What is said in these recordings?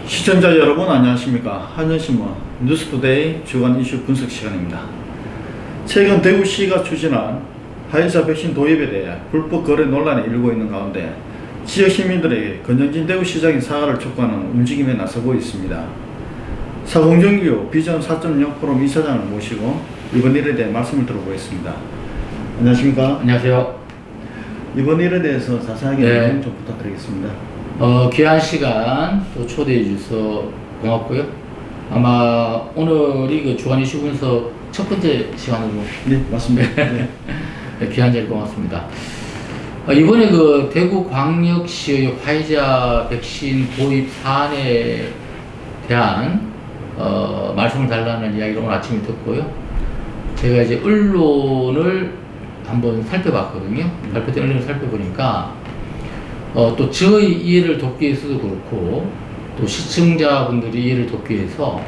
시청자 여러분 안녕하십니까. 한전신문 뉴스투데이 주간 이슈 분석 시간입니다. 최근 대구시가 추진한 화이자 백신 도입에 대해 불법 거래 논란이 일고 있는 가운데 지역 시민들에게 권영진 대구시장의 사과를 촉구하는 움직임에 나서고 있습니다. 사공정규 비전 4.0 포럼 이사장을 모시고 이번 일에 대해 말씀을 들어보겠습니다. 안녕하십니까. 안녕하세요. 이번 일에 대해서 자세하게 네. 좀 부탁드리겠습니다. 귀한 시간 또 초대해 주셔서 고맙고요. 아마 오늘이 그 주간 이슈 분석 첫 번째 시간으로. 네, 맞습니다. 네. 귀한 자리 고맙습니다. 이번에 그 대구광역시의 화이자 백신 도입 사안에 대한 말씀을 달라는 이야기를 오늘 아침에 듣고요. 제가 이제 언론을 한번 살펴봤거든요. 발표된 언론을 살펴보니까 또 저의 이해를 돕기 위해서도 그렇고 또 시청자분들이 이해를 돕기 위해서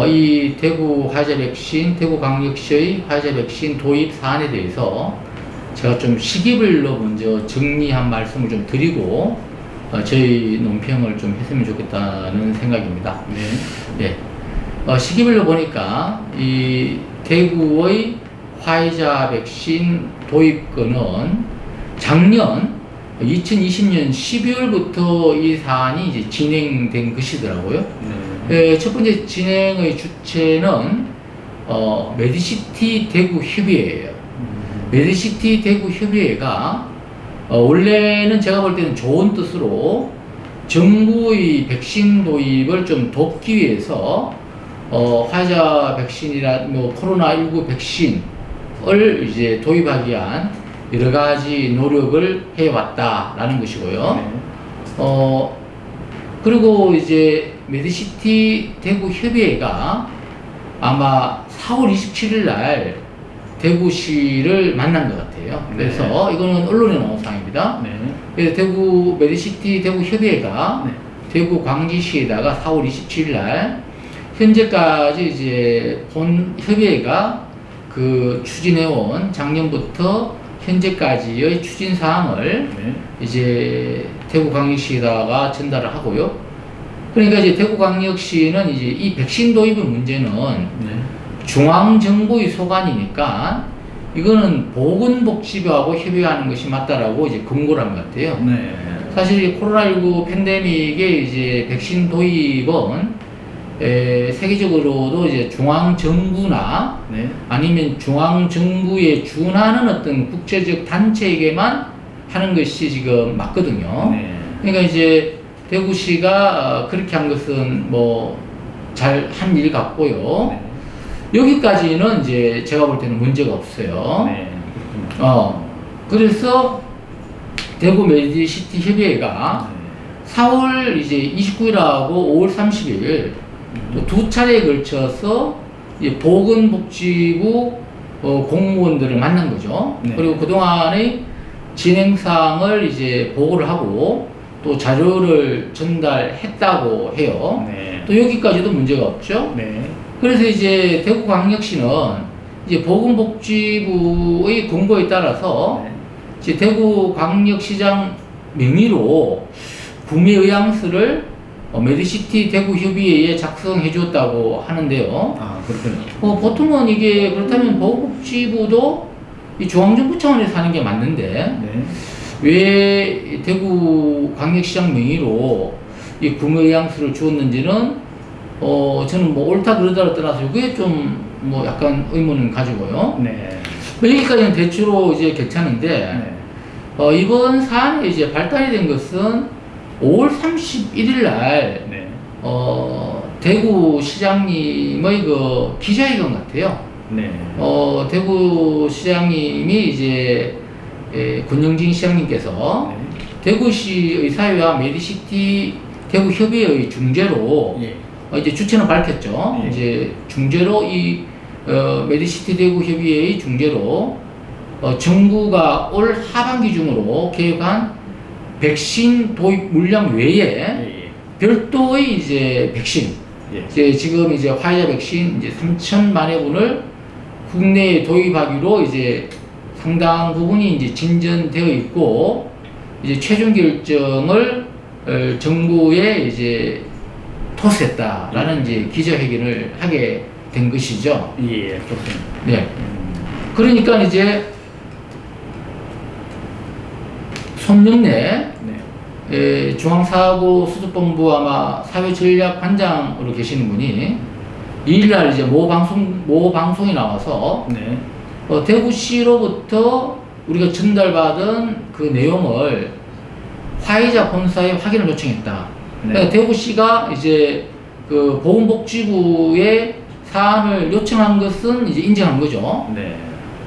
이 대구 화이자 백신, 대구광역시의 화이자 백신 도입 사안에 대해서 제가 좀 시기별로 먼저 정리한 말씀을 좀 드리고 저희 논평을 좀 했으면 좋겠다는 생각입니다. 네. 예. 시기별로 보니까 이 대구의 화이자 백신 도입권은 작년 2020년 12월부터 이 사안이 이제 진행된 것이더라고요. 네. 첫 번째 진행의 주체는 메디시티 대구 협의회예요. 메디시티 대구 협의회가 원래는 제가 볼 때는 좋은 뜻으로 정부의 백신 도입을 좀 돕기 위해서 화이자 백신이나 뭐 코로나19 백신을 이제 도입하기 위한 여러 가지 노력을 해왔다라는 것이고요. 네. 그리고 이제 메디시티 대구 협의회가 아마 4월 27일 날 대구시를 만난 것 같아요. 그래서 이거는 언론에 나온 사항입니다. 네. 그래서 대구 메디시티 대구 협의회가 네. 대구 광주시에다가 4월 27일 날 현재까지 이제 본 협의회가 그 추진해온 작년부터 현재까지의 추진 사항을 네. 이제 대구광역시에다가 전달을 하고요. 그러니까 이제 대구광역시는 이제 이 백신 도입의 문제는 네. 중앙정부의 소관이니까 이거는 보건복지부하고 협의하는 것이 맞다라고 이제 권고를 한 것 같아요. 네. 사실 코로나19 팬데믹의 이제 백신 도입은 세계적으로도 이제 중앙정부나 네. 아니면 중앙정부에 준하는 어떤 국제적 단체에게만 하는 것이 지금 맞거든요. 네. 그러니까 이제 대구시가 그렇게 한 것은 뭐 잘 한 일 같고요. 네. 여기까지는 이제 제가 볼 때는 문제가 없어요. 네. 그렇군요. 그래서 대구 메디시티 협의회가 4월 이제 29일하고 5월 30일 또 두 차례에 걸쳐서 이제 보건복지부 공무원들을 만난 거죠. 네. 그리고 그동안의 진행사항을 이제 보고를 하고 또 자료를 전달했다고 해요. 네. 또 여기까지도 문제가 없죠. 네. 그래서 이제 대구광역시는 이제 보건복지부의 공고에 따라서 네. 이제 대구광역시장 명의로 구매 의향서를 메디시티 대구협의회에 작성해 주었다고 하는데요. 아, 그렇군요. 보통은 이게 그렇다면 보건복지부도 이 중앙정부 차원에서 하는 게 맞는데 네. 왜 대구광역시장 명의로 이 구매 의향서를 주었는지는 저는 뭐 옳다 그러다를 떠나서 그게 좀 뭐 약간 의문을 가지고요. 네. 여기까지는 대체로 이제 괜찮은데 네. 이번 사안이 이제 발달이 된 것은 5월 31일 날 네. 대구시장님의 그 기자회견 같아요. 네. 대구시장님이 이제 권영진 시장님께서 네. 대구시 의사회와 메디시티 대구협의회의 중재로 예. 이제 주체는 밝혔죠. 예. 이제 중재로 이 메디시티 대구협의회의 중재로 정부가 올 하반기 중으로 계획한 백신 도입 물량 외에 예. 별도의 이제 백신, 예. 이제 지금 이제 화이자 백신 이제 3천만여 분을 국내에 도입하기로 이제 상당 부분이 이제 진전되어 있고 이제 최종 결정을 정부에 이제 토스했다라는 이제 기자회견을 하게 된 것이죠. 예, 그렇군요. 네. 그러니까 이제 손영래 네. 중앙사고수습본부 아마 사회전략반장으로 계시는 분이 2일날 이제 모 방송이 나와서 네. 대구시로부터 우리가 전달받은 그 내용을 화이자 본사에 확인을 요청했다. 네. 그러니까 대구시가 이제 그 보건복지부에 사안을 요청한 것은 이제 인정한 거죠. 네.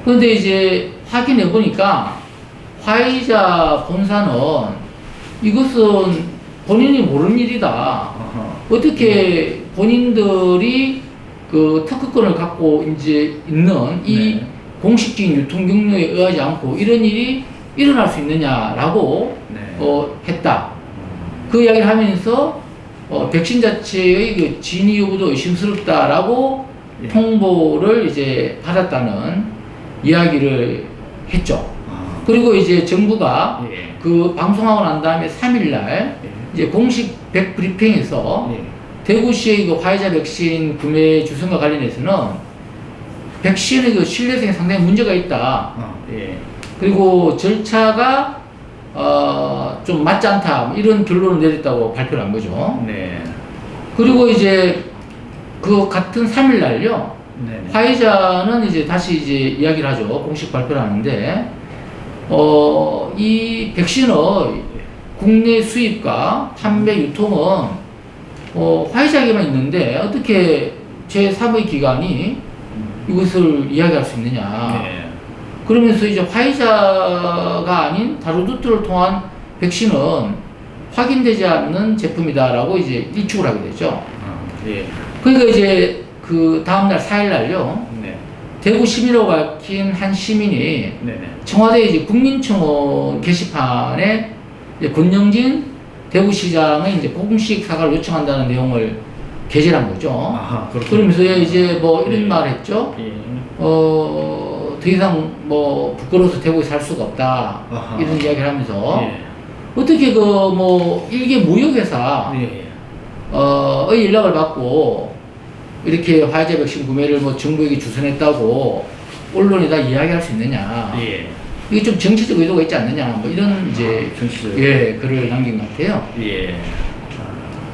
그런데 이제 확인해 보니까 화이자 본사는 이것은 본인이 모르는 일이다. 아하. 어떻게 본인들이 그 특허권을 갖고 이제 있는 이 네. 공식적인 유통 경로에 의하지 않고 이런 일이 일어날 수 있느냐라고 네. 했다. 그 이야기를 하면서 백신 자체의 그 진위 여부도 의심스럽다라고 예. 통보를 이제 받았다는 이야기를 했죠. 아. 그리고 이제 정부가 예. 그 방송하고 난 다음에 3일날 예. 이제 공식 브리핑에서 예. 대구시의 그 화이자 백신 구매 주선과 관련해서는 백신의 그 신뢰성에 상당히 문제가 있다. 아, 예. 그리고 절차가 좀 맞지 않다. 뭐 이런 결론을 내렸다고 발표를 한 거죠. 네. 그리고 이제 그 같은 3일날요. 네. 화이자는 이제 다시 이제 이야기를 하죠. 공식 발표를 하는데 이 백신의 국내 수입과 판매 유통은 화이자에게만 있는데 어떻게 제3의 기관이 이것을 이야기할 수 있느냐. 네. 그러면서 이제 화이자가 아닌 다루두트를 통한 백신은 확인되지 않는 제품이다라고 이제 일축을 하게 되죠. 아, 예. 그러니까 이제 그 다음날 4일날요. 네. 대구 시민으로 밝힌 한 시민이 네네. 청와대 이제 국민청원 게시판에 이제 권영진 대구시장의 이제 공식 사과를 요청한다는 내용을 게재한 거죠. 아하, 그렇군요. 그러면서 이제 뭐 이런 예. 말을 했죠. 예. 더 이상 뭐 부끄러워서 대구에 살 수가 없다. 아하. 이런 이야기를 하면서 예. 어떻게 그 뭐 일개 무역회사 예. 의 연락을 받고 이렇게 화이자 백신 구매를 뭐 정부에게 주선했다고 언론에다 이야기할 수 있느냐. 예. 이게 좀 정치적 의도가 있지 않느냐. 뭐 이런 이제 정치적. 예 글을 남긴 것 같아요. 예.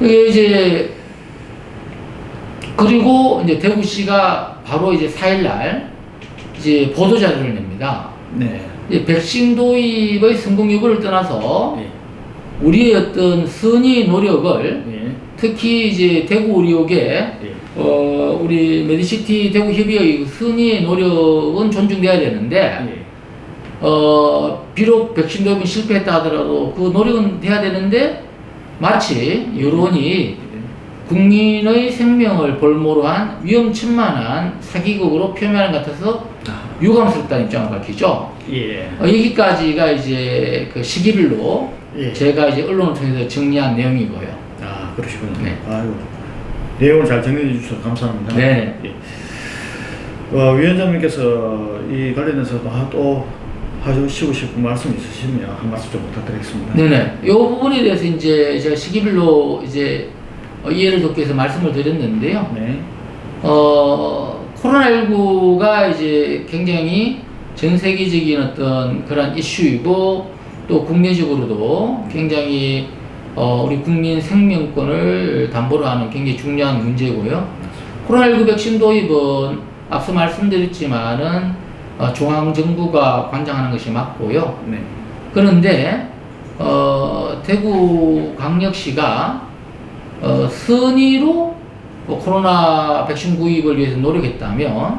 이게 이제 그리고 이제 대구시가 바로 이제 4일날 이제 보도자료를 냅니다. 네. 이제 백신 도입의 성공 여부를 떠나서 예. 우리의 어떤 선의 노력을 예. 특히 이제 대구 의료계 예. 우리 메디시티 대구 협의회의 선의 노력은 존중돼야 되는데 예. 비록 백신 도입이 실패했다 하더라도 그 노력은 돼야 되는데 마치 여론이 국민의 생명을 볼모로 한 위험천만한 사기극으로 표현하는 것 같아서 유감스럽다는 입장을 밝히죠. 예. 여기까지가 이제 그 시기별로 예. 제가 이제 언론을 통해서 정리한 내용이고요. 아, 그러시군요. 네. 아유. 내용을 잘 정리해 주셔서 감사합니다. 네. 예. 위원장님께서 이 관련해서 또 하시고 싶은 말씀 있으시면 한 말씀 좀 부탁드리겠습니다. 네네. 이 부분에 대해서 이제 제가 시기별로 이제 이해를 돕기 위해서 말씀을 드렸는데요. 네. 코로나19가 이제 굉장히 전 세계적인 어떤 그런 이슈이고 또 국내적으로도 굉장히 우리 국민 생명권을 담보로 하는 굉장히 중요한 문제고요. 코로나19 백신 도입은 앞서 말씀드렸지만은 중앙정부가 관장하는 것이 맞고요. 네. 그런데 대구광역시가 선의로 코로나 백신 구입을 위해서 노력했다면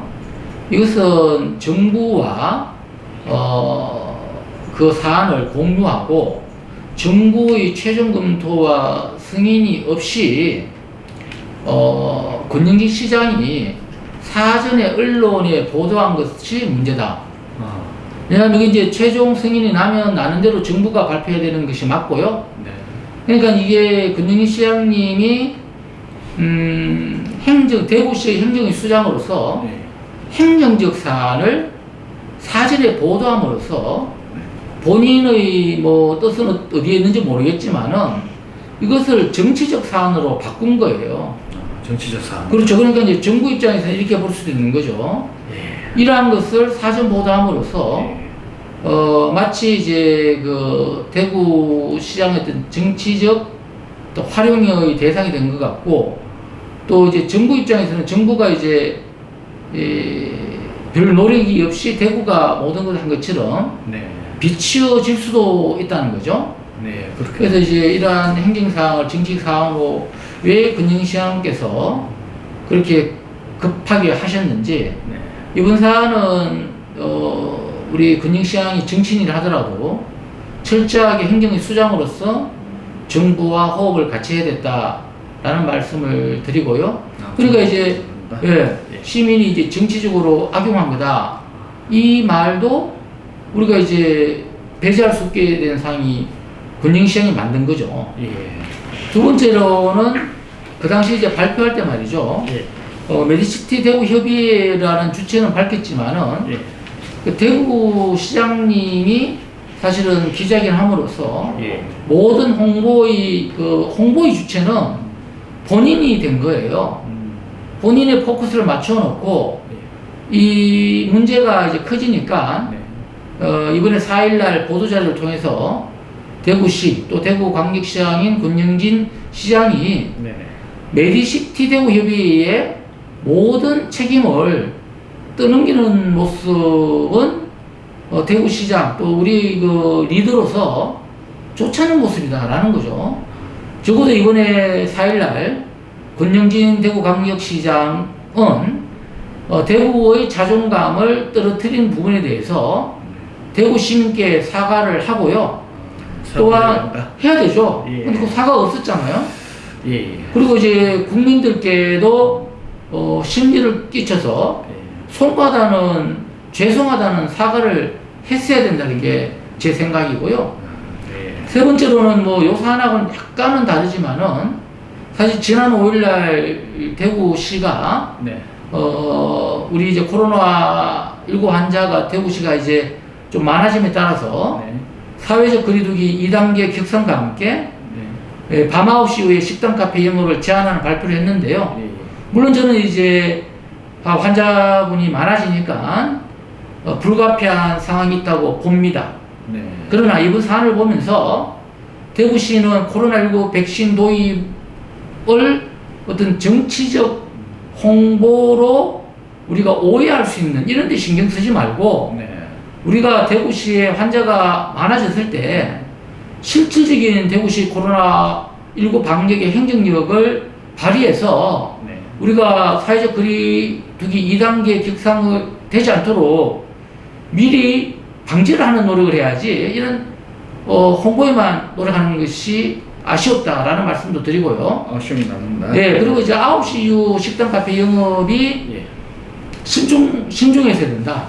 이것은 정부와 그 사안을 공유하고 정부의 최종 검토와 승인이 없이 권영진 시장이 사전에 언론에 보도한 것이 문제다. 아, 왜냐하면 이게 이제 최종 승인이 나면 나는 대로 정부가 발표해야 되는 것이 맞고요. 네. 그러니까 이게 권영진 시장님이 대구시의 행정의 수장으로서 네. 행정적 사안을 사전에 보도함으로써 본인의 뭐 뜻은 어디에 있는지 모르겠지만은 이것을 정치적 사안으로 바꾼 거예요. 정치적 사안. 그렇죠. 그러니까 이제 정부 입장에서는 이렇게 볼 수도 있는 거죠. 예. 이러한 것을 사전 보도함으로써 예. 마치 이제 그 대구 시장의 어떤 정치적 또 활용의 대상이 된 것 같고, 또 이제 정부 입장에서는 정부가 이제 별 노력이 없이 대구가 모든 걸 한 것처럼 네. 비치어질 수도 있다는 거죠. 네. 그렇게. 그래서 이제 이러한 행정사항을 정치사항으로 왜 근영시장께서 그렇게 급하게 하셨는지, 네. 이번 사안은 우리 근영시장이 정치인이라 하더라도 철저하게 행정의 수장으로서 정부와 호흡을 같이 해야 됐다라는 말씀을 드리고요. 그러니까 이제 시민이 이제 정치적으로 악용한 거다, 이 말도 우리가 이제 배제할 수 없게 된 상황이 근영시장이 만든 거죠. 예. 두 번째로는 그 당시 이제 발표할 때 말이죠. 예. 메디시티 대구 협의회라는 주체는 밝혔지만은 예. 그 대구 시장님이 사실은 기자회견 함으로써 예. 모든 홍보의 주체는 본인이 된 거예요. 본인의 포커스를 맞춰놓고 이 문제가 이제 커지니까 네. 이번에 4일날 보도자료를 통해서 대구시 또 대구광역시장인 권영진 시장이 네네. 메디시티 대구 협의회의 모든 책임을 떠넘기는 모습은 대구시장 또 우리 그 리더로서 좋지 않은 모습이다라는 거죠. 적어도 이번에 4일날 권영진 대구광역시장은 대구의 자존감을 떨어뜨린 부분에 대해서 대구 시민께 사과를 하고요. 또한 해야 되죠. 예. 근데 그 사과가 없었잖아요. 예. 그리고 이제 국민들께도 심리를 끼쳐서 송구하다는, 죄송하다는 사과를 했어야 된다는 게 제 생각이고요. 예. 세 번째로는 뭐 요 사안하고는 약간은 다르지만은 사실 지난 5일날 대구시가 네. 우리 이제 코로나19 환자가 대구시가 이제 좀 많아짐에 따라서 네. 사회적 거리두기 2단계 격상과 함께 네. 밤 9시 이후에 식당 카페 영업을 제한하는 발표를 했는데요. 예. 물론 저는 이제 환자분이 많아지니까 불가피한 상황이 있다고 봅니다. 네. 그러나 이번 사안을 보면서 대구시는 코로나19 백신 도입을 어떤 정치적 홍보로 우리가 오해할 수 있는 이런 데 신경 쓰지 말고 네. 우리가 대구시에 환자가 많아졌을 때 실질적인 대구시 코로나19 방역의 행정력을 발휘해서 네. 우리가 사회적 거리두기 2단계 격상이 되지 않도록 미리 방지를 하는 노력을 해야지 이런 홍보에만 노력하는 것이 아쉬웠다라는 말씀도 드리고요. 아쉬움이 남는다. 네, 그리고 이제 9시 이후 식당 카페 영업이 예. 신중해서 된다.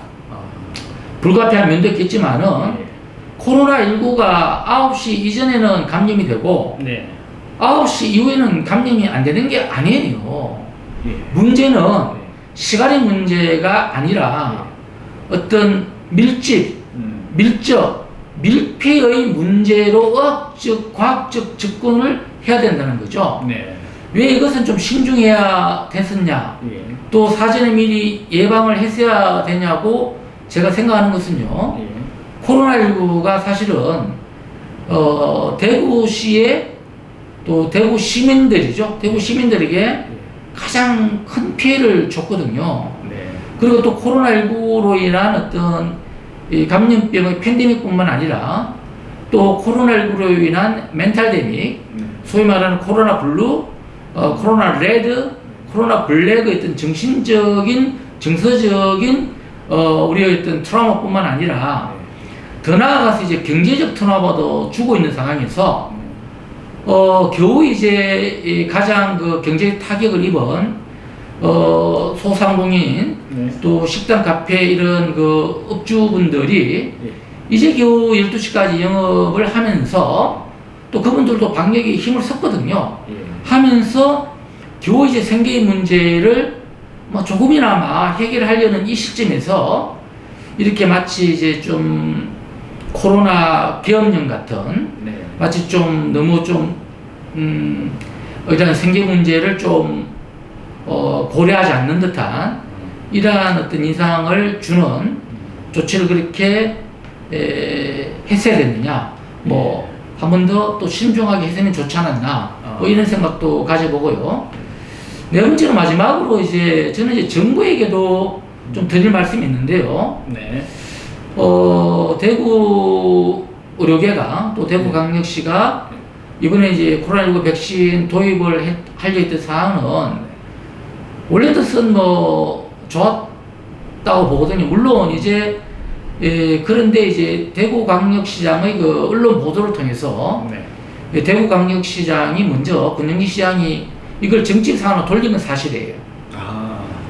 불가피한 면도 있겠지만은 예. 코로나19가 9시 이전에는 감염이 되고 네. 9시 이후에는 감염이 안 되는 게 아니에요. 예. 문제는 네. 시간의 문제가 아니라 어떤 밀집, 밀접, 밀폐의 문제로 의학적, 과학적 접근을 해야 된다는 거죠. 네. 왜 이것은 좀 신중해야 됐었냐, 예. 또 사전에 미리 예방을 했어야 되냐고 제가 생각하는 것은요, 예. 코로나19가 사실은 대구시의 또 대구 시민들이죠. 대구 시민들에게 가장 큰 피해를 줬거든요. 네. 그리고 또 코로나19로 인한 어떤 이 감염병의 팬데믹뿐만 아니라 또 코로나19로 인한 멘탈데믹, 소위 말하는 코로나 블루, 코로나 레드, 코로나 블랙의 어떤 정신적인, 정서적인 우리의 어떤 트라우마뿐만 아니라 더 나아가서 이제 경제적 트라우마도 주고 있는 상황에서 겨우 이제 가장 그 경제 타격을 입은 소상공인 네. 또 식당 카페 이런 그 업주분들이 예. 이제 겨우 12시까지 영업을 하면서 또 그분들도 방역에 힘을 썼거든요. 예. 하면서 겨우 이제 생계의 문제를 뭐 조금이나마 해결하려는 이 시점에서 이렇게 마치 이제 좀 코로나 계엄령 같은 네. 마치 좀 너무 좀 일단 생계 문제를 좀 고려하지 않는 듯한 이러한 어떤 인상을 주는 조치를 그렇게 했어야 됐느냐, 뭐 한 번 더 또 신중하게 했으면 좋지 않았나, 뭐 이런 생각도 가져보고요. 네 번째로 마지막으로 이제 저는 이제 정부에게도 좀 드릴 말씀이 있는데요. 네. 대구 의료계가 또 대구광역시가 이번에 이제 코로나19 백신 도입을 하려 했던 사항은 원래 뜻은 뭐 좋았다고 보거든요. 물론 이제 그런데 이제 대구광역시장의 그 언론 보도를 통해서 네. 대구광역시장이 먼저 권영기 시장이 이걸 정책 사안으로 돌린 건 사실이에요.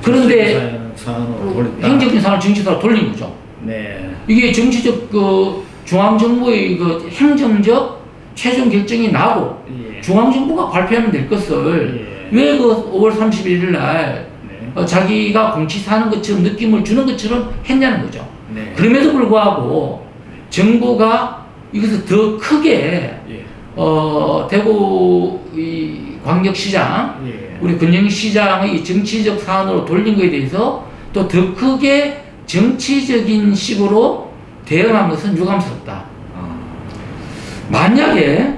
그런데 사안으로 돌렸다. 행정적인 사안을 정치 사안으로 돌린 거죠. 네. 이게 정치적 그 중앙정부의 그 행정적 최종 결정이 나고 예. 중앙정부가 발표하면 될 것을 예. 왜 그 5월 31일 날 네. 자기가 공치사하는 것처럼 느낌을 주는 것처럼 했냐는 거죠. 네. 그럼에도 불구하고 정부가 이것을 더 크게 예. 대구 이 광역시장 예. 우리 권영희 시장의 정치적 사안으로 돌린 것에 대해서 또 더 크게 정치적인 식으로 대응한 것은 유감스럽다. 만약에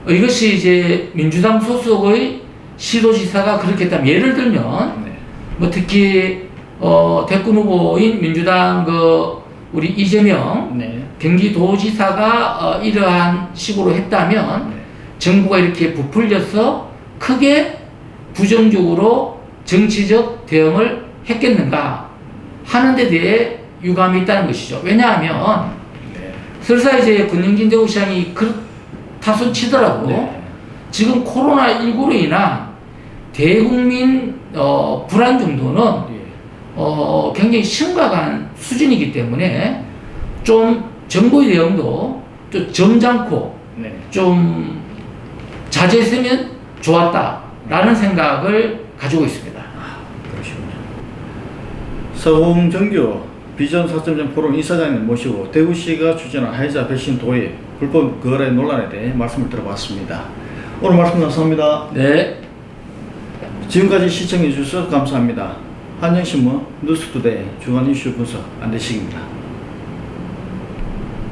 이것이 이제 민주당 소속의 시도지사가 그렇게 했다면, 예를 들면 네. 뭐 특히 대권 후보인 민주당 그 우리 이재명 네. 경기도지사가 이러한 식으로 했다면 네. 정부가 이렇게 부풀려서 크게 부정적으로 정치적 대응을 했겠는가 하는 데 대해 유감이 있다는 것이죠. 왜냐하면 네. 설사 이제 권영진 대구시장이 그렇다손 치더라도 네. 지금 코로나19로 인한 대국민 불안 정도는 예. 굉장히 심각한 수준이기 때문에 좀 정부의 대응도 좀 점잖고 네. 좀 자제했으면 좋았다라는 생각을 가지고 있습니다. 그러시군요. 서홍정규 비전 4.0 포럼 이사장님 모시고 대구시가 추진한 화이자 백신 도입 불법 거래 논란에 대해 말씀을 들어봤습니다. 오늘 말씀 감사합니다. 네. 지금까지 시청해 주셔서 감사합니다. 한영신문 뉴스투데이 주간 이슈 분석 안대식입니다.